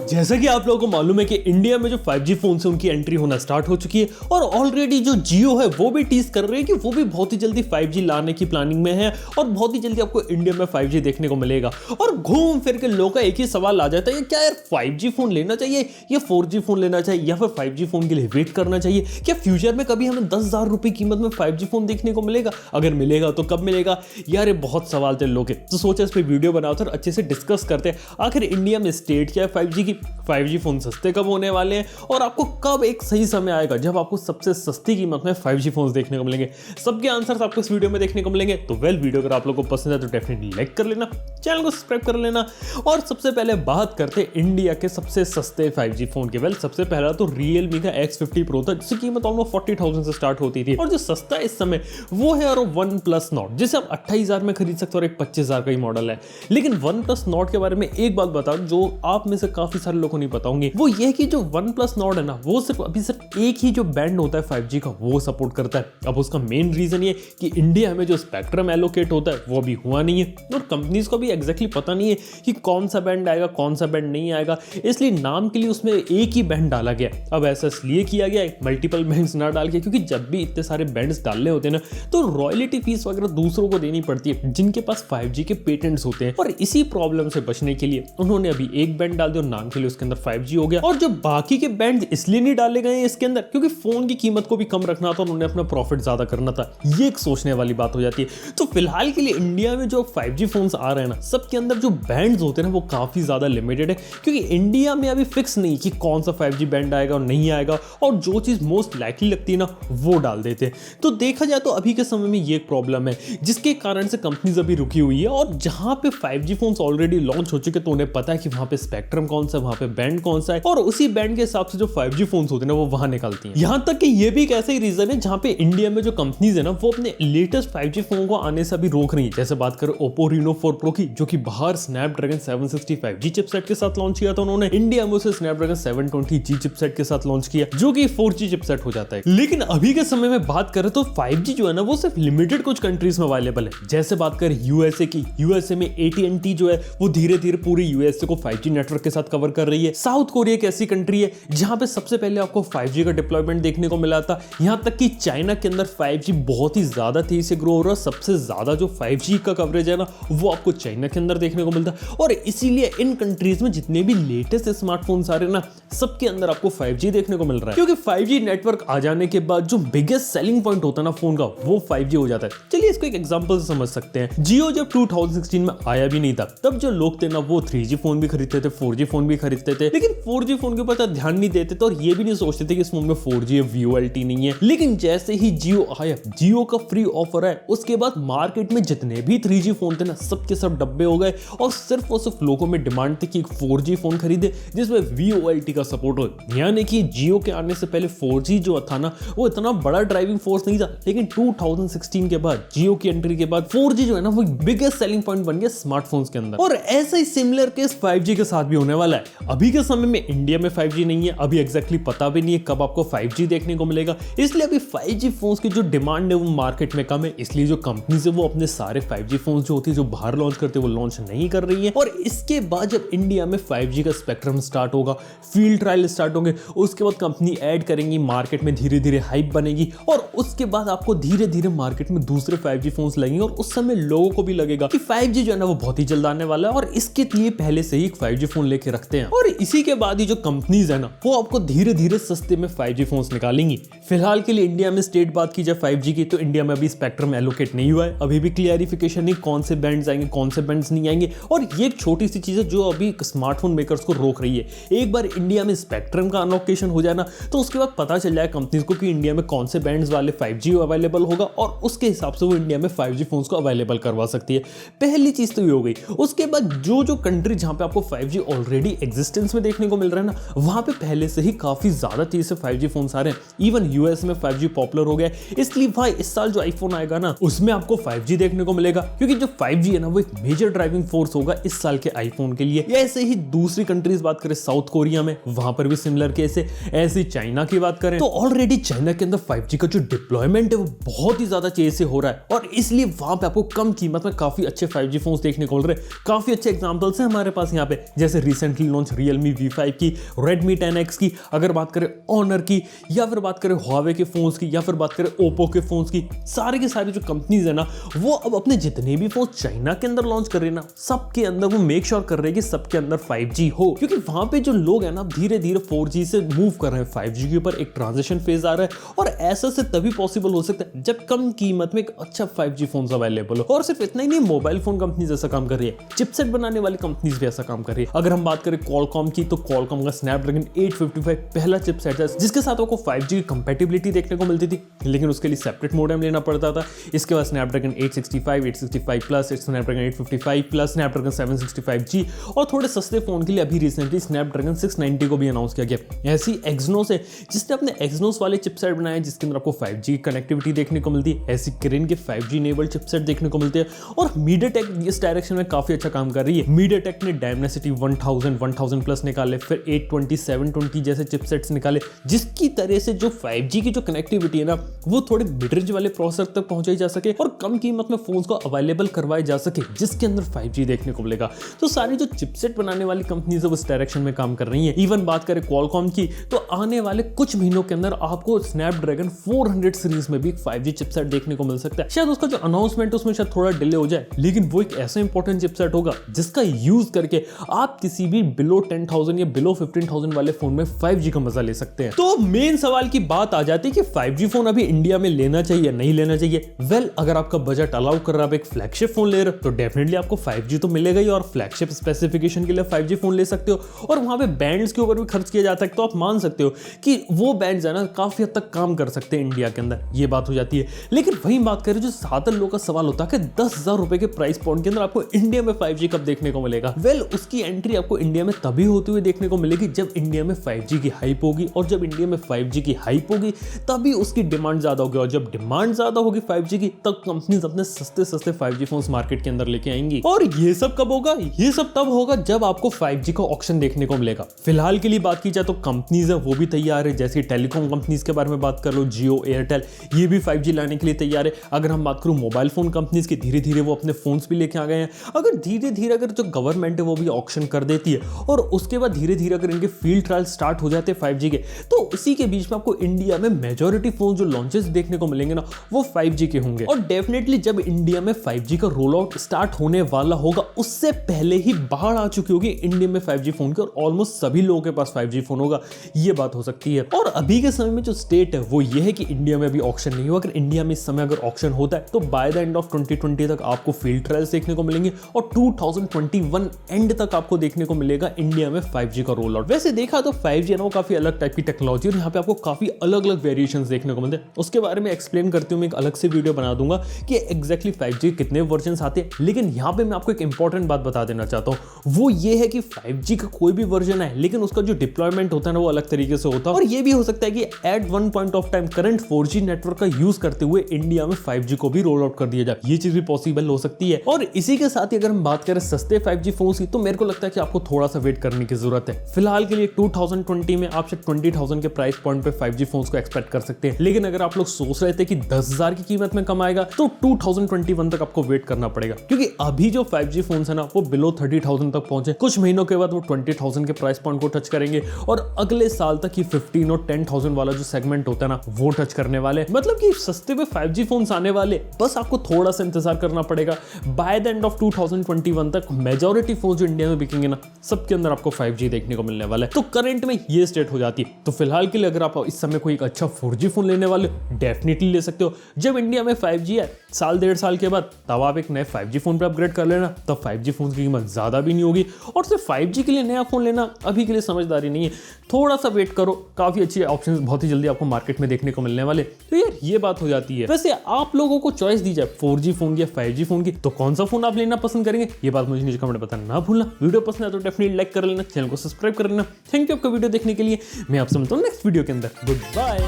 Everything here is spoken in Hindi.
जैसा कि आप लोगों को मालूम है कि इंडिया में जो 5G फोन से उनकी एंट्री होना स्टार्ट हो चुकी है और ऑलरेडी जो जियो है वो भी टीज कर रहे हैं कि वो भी बहुत ही जल्दी 5G लाने की प्लानिंग में है और बहुत ही जल्दी आपको इंडिया में 5G देखने को मिलेगा। और घूम फिर के लोगों का एक ही सवाल आ जाता है, क्या यार 5G फोन लेना चाहिए या 4G फोन लेना चाहिए या फिर 5G फोन के लिए वेट करना चाहिए? क्या फ्यूचर में कभी हमें 10,000 रुपए कीमत में 5G फोन देखने को मिलेगा? अगर मिलेगा तो कब मिलेगा? यार ये बहुत सवाल थे लोग, तो सोचा इस पर वीडियो बनाओ और अच्छे से डिस्कस करते हैं आखिर इंडिया में स्टेट क्या है 5G की, 5G फोन सस्ते कब होने वाले हैं और आपको कब एक सही समय आएगा जब आपको सबसे सस्ती कीमत में 5G फोन देखने को मिलेंगे। सबके आंसर्स आपको इस वीडियो में देखने को मिलेंगे। तो वीडियो अगर आप लोगों को पसंद है तो डेफिनेटली लाइक कर लेना, चैनल को सब्सक्राइब कर लेना। और सबसे पहले बात करते हैं इंडिया के सबसे सस्ते 5G फोन के। सबसे पहला तो Realme का X50 Pro था जिसकी कीमत ऑलमोस्ट 40,000 से स्टार्ट होती थी। और जो सस्ता इस समय वो है और OnePlus Nord, जिसे आप 28,000 में खरीद सकते हो और एक 25,000 का ही मॉडल है। लेकिन OnePlus Nord के बारे में एक बात बताओ जो आप में से काफी सारे लोगों को नहीं पता होंगे, वो ये कि जो OnePlus Nord है ना वो सिर्फ एक ही जो बैंड होता है 5G का वो सपोर्ट करता है। अब उसका मेन रीजन ये कि इंडिया में जो स्पेक्ट्रम एलोकेट होता है वो अभी हुआ नहीं है और कंपनीज को भी एग्जैक्टली पता नहीं है कि कौन सा बैंड आएगा कौन सा बैंड नहीं आएगा, इसलिए नाम के लिए उसमें एक ही बैंड डाला गया। अब ऐसा इसलिए किया गया है मल्टीपल बैंड्स ना डाल के, क्योंकि जब भी इतने सारे बैंड्स डालने होते हैं ना तो रॉयल्टी फीस वगैरह दूसरों को देनी पड़ती है जिनके पास 5G के पेटेंट्स होते हैं। और इसी प्रॉब्लम से बचने के लिए उन्होंने अभी एक बैंड डाल दिया और नाम के लिए उसके अंदर 5G हो गया। और जो बाकी के बैंड इसलिए नहीं डाले गए हैं इसके अंदर क्योंकि फोन की कीमत को भी कम रखना था, उन्होंने अपना प्रॉफिट ज्यादा करना था। ये एक सोचने वाली बात हो जाती है। तो फिलहाल के लिए इंडिया में जो 5G फोन्स आ रहे हैं ना सबके अंदर जो बैंड्स होते हैं ना वो काफी ज्यादा लिमिटेड है, क्योंकि इंडिया में अभी फिक्स नहीं कि कौन सा 5G बैंड आएगा और नहीं आएगा, और जो चीज मोस्ट लाइकली लगती है ना वो डाल देते हैं। तो देखा जाए तो अभी के समय में ये एक प्रॉब्लम है जिसके कारण से कंपनीज अभी रुकी हुई है। और जहां पे 5G फोन्स ऑलरेडी लॉन्च हो चुके तो उन्हें पता है कि वहां पे स्पेक्ट्रम कौन सा, वहां पे बैंड कौन सा है, और उसी बैंड के हिसाब से जो 5G फोन्स होते हैं ना वो वहां निकलती हैं। यहां तक कि ये भी एक ऐसा ही रीजन है जहां पे इंडिया में जो कंपनीज है ना वो अपने लेटेस्ट 5G फोन को आने से अभी रोक रही है। जैसे बात करें Oppo Reno 4 Pro की, जो कि बाहर Snapdragon 760 5G चिपसेट के साथ लॉन्च किया था उन्होंने, इंडिया में उसे Snapdragon 720G चिपसेट के साथ लॉन्च किया जो कि 4G चिपसेट हो जाता है। लेकिन अभी के समय में बात करें तो 5G जो है ना वो सिर्फ लिमिटेड कुछ कंट्रीज में अवेलेबल है। जैसे बात करें यूएसए की, यूएसए में AT&T जो है वो धीरे धीरे पूरे यूएसए को 5G नेटवर्क के साथ कवर कर रही है। साउथ कोरिया एक ऐसी कंट्री है जहां पे सबसे पहले आपको 5G का डिप्लॉयमेंट देखने को मिला था। यहां तक कि चाइना के अंदर 5G बहुत ही ज्यादा तेजी से ग्रो हो रहा है। सबसे ज्यादा जो 5G का कवरेज है ना वो आपको चाइना के अंदर देखने को मिलता है। और इसीलिए इन कंट्रीज में जितने भी लेटेस्ट स्मार्टफोन्स आ रहे हैं ना सबके अंदर आपको 5G देखने को मिल रहा है, क्योंकि 5G नेटवर्क आ जाने के बाद जो बिगेस्ट सेलिंग पॉइंट होता है ना फोन का वो 5G हो जाता है। चलिए इसको एक एग्जांपल से समझ सकते हैं। जियो जब 2016 में आया भी नहीं था तब जो लोग थे ना वो 3G फोन भी खरीदते थे, 4G फोन भी खरीदते थे, लेकिन 4G फोन के ऊपर ध्यान नहीं देते थे और ये भी नहीं सोचते थे कि इस फोन में 4G है, VoLTE नहीं है। लेकिन जैसे ही जियो आया, जियो का फ्री ऑफर है, उसके बाद मार्केट में जितने भी 3G फोन थे ना सबके सब डब्बे हो गए और सिर्फ और सिर्फ लोगों में डिमांड थी कि 4G फोन खरीदे जिसमें VoLTE का सपोर्ट हो। यानी कि जियो के आने से पहले 4G जो था ना वो इतना बड़ा ड्राइविंग फोर्स नहीं था, लेकिन 2016 के बाद जियो की एंट्री के बाद 4G जो है ना वो बिगेस्ट सेलिंग पॉइंट बन गया स्मार्टफोन्स के अंदर। और ऐसा ही सिमिलर केस 5G के साथ भी होने वाला है। अभी के समय में इंडिया में 5G नहीं है, अभी एग्जैक्टली पता भी नहीं है कब आपको 5G देखने को मिलेगा, इसलिए अभी 5G फोन्स की जो डिमांड है वो मार्केट में कम है। इसलिए जो कंपनीज है वो अपने सारे 5G फोन्स जो होती है जो बाहर लॉन्च करते हैं वो लॉन्च नहीं कर रही है। और इसके बाद जब इंडिया में 5G का स्पेक्ट्रम स्टार्ट होगा, फील्ड ट्रायल स्टार्ट होंगे, उसके बाद कंपनी ऐड करेंगी, मार्केट में धीरे धीरे हाइप बनेगी और उसके बाद आपको धीरे धीरे मार्केट में दूसरे 5G फोन्स लगेंगे और उस समय लोगों को भी लगेगा कि 5G जो है ना वो बहुत ही जल्द आने वाला है और इसके लिए पहले से ही 5G फोन लेके रखते हैं। और इसी के बाद ही जो कंपनीज है ना वो आपको धीरे धीरे सस्ते में 5G फोन्स निकालेंगी। फिलहाल के लिए इंडिया में स्टेट बात की जाए 5G की तो इंडिया में अभी स्पेक्ट्रम एलोकेट नहीं हुआ है, अभी भी क्लियरिफिकेशन नहीं कौन से बैंड्स आएंगे कौन से बैंड्स नहीं आएंगे। और ये एक छोटी सी चीज है जो अभी स्मार्टफोन मेकर्स को रोक रही है। एक बार इंडिया में स्पेक्ट्रम का अलोकेशन हो जाए ना तो उसके बाद पता चल जाए कंपनीज को कि इंडिया में कौन से बैंड्स वाले 5G अवेलेबल होगा और उसके हिसाब से वो इंडिया में 5G फोन्स को अवेलेबल करवा सकती है। पहली चीज तो ये हो गई। उसके बाद जो कंट्री जहां पे आपको 5G ऑलरेडी एग्जिस्टेंस में देखने को मिल रहा है ना, वहां पे पहले से ही काफी ज्यादा तेजी से 5G फोन आ रहे हैं। इवन यूएस में 5G पॉपुलर हो गया है, इसलिए भाई इस साल जो आईफोन आएगा ना उसमें आपको 5G देखने को मिलेगा, क्योंकि जो 5G है ना वो एक मेजर ड्राइविंग फोर्स होगा इस साल के आईफोन के लिए। ऐसे ही दूसरी कंट्रीज बात करें, साउथ कोरिया में, वहां पर भी सिमिलर केस है। ऐसे चाइना की बात करें तो ऑलरेडी चाइना के अंदर 5G का जो डिप्लॉयमेंट है वो बहुत ही ज्यादा तेजी से हो रहा है, और इसलिए वहां पे आपको कम कीमत में काफी अच्छे 5G फोन देखने को मिल रहे हैं। काफी अच्छे एग्जांपल्स हैं हमारे पास यहाँ पे, जैसे रिसेंटली लॉन्च Realme V5 की, Redmi 10X की, अगर बात करें Honor की, या फिर बात करें Huawei के फोन्स की, या फिर बात करें Oppo के फोन्स की। सारे के सारे जो कंपनीज है ना वो अब अपने जितने भी फोन चाइना के अंदर लॉन्च कर रहे हैं ना, सबके अंदर वो मेक श्योर कर रहे हैं कि सबके अंदर 5G हो, क्योंकि वहां पे जो लोग हैं ना धीरे धीरे 4G से मूव कर रहे हैं, 5G के ऊपर एक ट्रांजिशन फेज आ रहा है। और ऐसा से तभी पॉसिबल हो सकता है जब कम कीमत में एक अच्छा 5G फोन अवेलेबल हो। और सिर्फ इतना ही नहीं, मोबाइल फोन कंपनीज ऐसा काम कर रही है, चिपसेट बनाने वाली कंपनीज भी ऐसा काम कर रही है। अगर हम बात करें Qualcomm की, तो Qualcomm का Snapdragon 855 पहला चिपसेट है जिसके साथ आपको 5G की कंपैटिबिलिटी देखने को मिलती थी, लेकिन उसके लिए सेपरेट मॉडेम लेना पड़ता था। इसके बाद Snapdragon 865, 865 plus, Snapdragon 855 plus, Snapdragon 765G, और थोड़े सस्ते फोन के लिए अभी रिसेंटली Snapdragon 690 को भी अनाउंस किया गया। ऐसी Exynos है जिसने अपने Exynos वाले चिपसेट बनाए जिसके अंदर आपको 5G कनेक्टिविटी देखने को मिलती है। ऐसी Kirin के 5G इनेबल्ड चिपसेट देखने को मिलते हैं, और MediaTek इस डायरेक्शन में काफी अच्छा काम कर रही है। MediaTek ने Dimensity 1000 प्लस निकाले, फिर 820, 720 जैसे चिपसेट्स निकाले, जिसकी तरह से जो 5G की जो कनेक्टिविटी है ना वो थोड़े मिड रेंज वाले प्रोसेसर तक पहुंचाई जा सके और कम कीमत में फोन्स को अवेलेबल करवाए जा सके जिसके अंदर 5G देखने को मिलेगा। तो सारी जो चिपसेट बनाने वाली कंपनीज है वो इस डायरेक्शन में काम कर रही हैं। इवन बात करें Qualcomm की, तो आने वाले कुछ महीनों के अंदर आपको Snapdragon 400 सीरीज में भी 5G चिपसेट देखने को मिल सकता है। शायद उसका जो अनाउंसमेंट उसमें शायद थोड़ा डिले हो जाए, लेकिन वो एक ऐसा इंपॉर्टेंट चिपसेट होगा जिसका यूज करके आप किसी भी बिलो 10,000 या बिलो 15,000 वाले फोन में 5G का मजा ले सकते हैं। तो मेन सवाल की बात आ जाती है कि 5G फोन अभी इंडिया में लेना चाहिए नहीं लेना चाहिए। वेल, अगर आपका बजट अलाउ कर रहा है, आप एक फ्लैगशिप फोन ले रहे हो, तो डेफिनेटली आपको 5G तो मिलेगा ही, और फ्लैगशिप स्पेसिफिकेशन के लिए 5G फोन ले सकते हो, और वहां पे बैंड्स के ऊपर भी खर्च किया जाता है, तो आप मान सकते हो कि वो बैंड्स है ना काफी हद तक काम कर सकते हैं इंडिया के अंदर, ये बात हो जाती है। लेकिन वही बात करें जो ज्यादातर लोगों का सवाल होता है कि 10,000 रुपए के प्राइस पॉइंट के अंदर आपको इंडिया में 5G कब देखने को मिलेगा। वेल, उसकी एंट्री आपको इंडिया में तभी होती हुई देखने को मिलेगी जब इंडिया में 5G की हाइप होगी, और जब इंडिया में 5G की हाइप होगी तभी उसकी डिमांड ज्यादा होगी, और जब डिमांड ज्यादा होगी 5G की तब कंपनीज अपने सस्ते सस्ते 5G फोन्स मार्केट के अंदर लेके आएंगी। और ये सब कब होगा? ये सब तब होगा जब आपको 5G का ऑक्शन देखने को मिलेगा। फिलहाल के लिए बात की जाए तो कंपनीज है वो भी तैयार है, जैसे टेलीकॉम कंपनीज के बारे में बात कर लो, जियो, एयरटेल, ये भी 5G लाने के लिए तैयार है। अगर हम बात करूं मोबाइल फोन कंपनीज की, धीरे धीरे वो अपने फोन्स भी लेके आ गए हैं। अगर धीरे धीरे अगर जो गवर्नमेंट है वो भी ऑक्शन कर देती है, और उसके बाद धीरे धीरे अगर इनके फील्ड ट्रायल स्टार्ट हो जाते हैं 5G के, तो इसी के बीच में आपको इंडिया में मेजॉरिटी फोन जो लॉन्चेस देखने को मिलेंगे ना वो 5G के होंगे। और डेफिनेटली जब इंडिया में 5G का रोल आउट स्टार्ट होने वाला होगा उससे पहले ही बाढ़ आ चुकी होगी इंडिया में 5G फोन की, और ऑलमोस्ट सभी लोगों के पास 5G फोन होगा, ये बात हो सकती है। और अभी के समय में जो स्टेट है वो ये है कि इंडिया में अभी ऑक्शन नहीं हुआ। अगर इंडिया में इस समय अगर ऑक्शन होता है तो बाय द एंड ऑफ 2020 तक आपको फील्ड ट्रायल्स देखने को मिलेंगे, और 2021 एंड तक आपको देखने को मिलेगा इंडिया में 5G का रोल आउट। वैसे देखा तो 5G है ना वो काफी अलग टाइप की टेक्नोलॉजी, और यहाँ पे आपको काफी अलग अलग वेरिएशंस देखने को मिलते हैं। उसके बारे में एक्सप्लेन करते हुए मैं एक अलग से वीडियो बना दूंगा कि एग्जैक्टली 5G कितने वर्जन आते हैं। लेकिन यहाँ पे मैं आपको एक इंपॉर्टेंट बात बता देना चाहता हूँ, वो ये है कि 5G का कोई भी वर्जन है लेकिन उसका जो डिप्लॉयमेंट होता है ना वो अलग तरीके से होता है। और ये भी हो सकता है कि at one point of time current 4G network का यूज करते हुए इंडिया में 5G को भी रोल आउट कर दिया जाए, ये चीज भी पॉसिबल हो सकती है। और इसी के साथ ही अगर हम बात करें सस्ते 5G फोन की, तो मेरे को लगता है कि आपको थोड़ा सा वेट करने की जरूरत है। फिलहाल के लिए 2020 में आप 20,000 के प्राइस पॉइंट पे 5G फोन्स को एक्सपेक्ट कर सकते हैं। लेकिन अगर आप लोग सोच रहे थे कि 10,000 की कीमत में कम आएगा, तो 2021 तक आपको वेट करना पड़ेगा, क्योंकि अभी जो 5G फोन्स है ना वो बिलो 30,000 तक पहुंचे। कुछ महीनों के बाद वो 20,000 के प्राइस पॉइंट को टच करेंगे, और अगले साल तक ही 15 और 10,000 वाला जो सेगमेंट होता है ना वो टच करने वाले। मतलब कि सस्ते पे 5G फोन्स आने वाले, बस आपको थोड़ा सा इंतजार करना पड़ेगा। बाय द एंड ऑफ 2021 तक मेजॉरिटी फोन जो इंडिया में बिकेंगे ना सबके अंदर आपको 5G देखने को मिलने वाला है। तो करंट में ये स्टेट हो जाती है। तो फिलहाल के लिए अगर आप इस समय कोई एक अच्छा 4G फोन लेने वाले डेफिनेटली ले सकते हो। जब इंडिया में 5G है साल डेढ़ साल के बाद, तब आप एक नए 5G फोन पे अपग्रेड कर लेना, तब 5G फोन की कीमत ज्यादा भी नहीं होगी। और सिर्फ 5G के लिए नया फोन लेना अभी के लिए समझदारी नहीं है, थोड़ा सा वेट करो, काफी अच्छे ऑप्शंस बहुत ही जल्दी आपको मार्केट में देखने को मिलने वाले। तो यार ये बात हो जाती है। वैसे आप लोगों को चॉइस दी जाए 4G फोन या 5G फोन की, तो कौन सा फोन आप लेना पसंद करेंगे, ये बात मुझे नीचे कमेंट बताना ना भूलना। वीडियो पसंद है तो डेफिनेटली लाइक लाइक कर लेना, चैनल को सब्सक्राइब कर लेना। थैंक यू आपका वीडियो देखने के लिए। मैं आपसे मिलता हूँ नेक्स्ट वीडियो के अंदर। Good bye.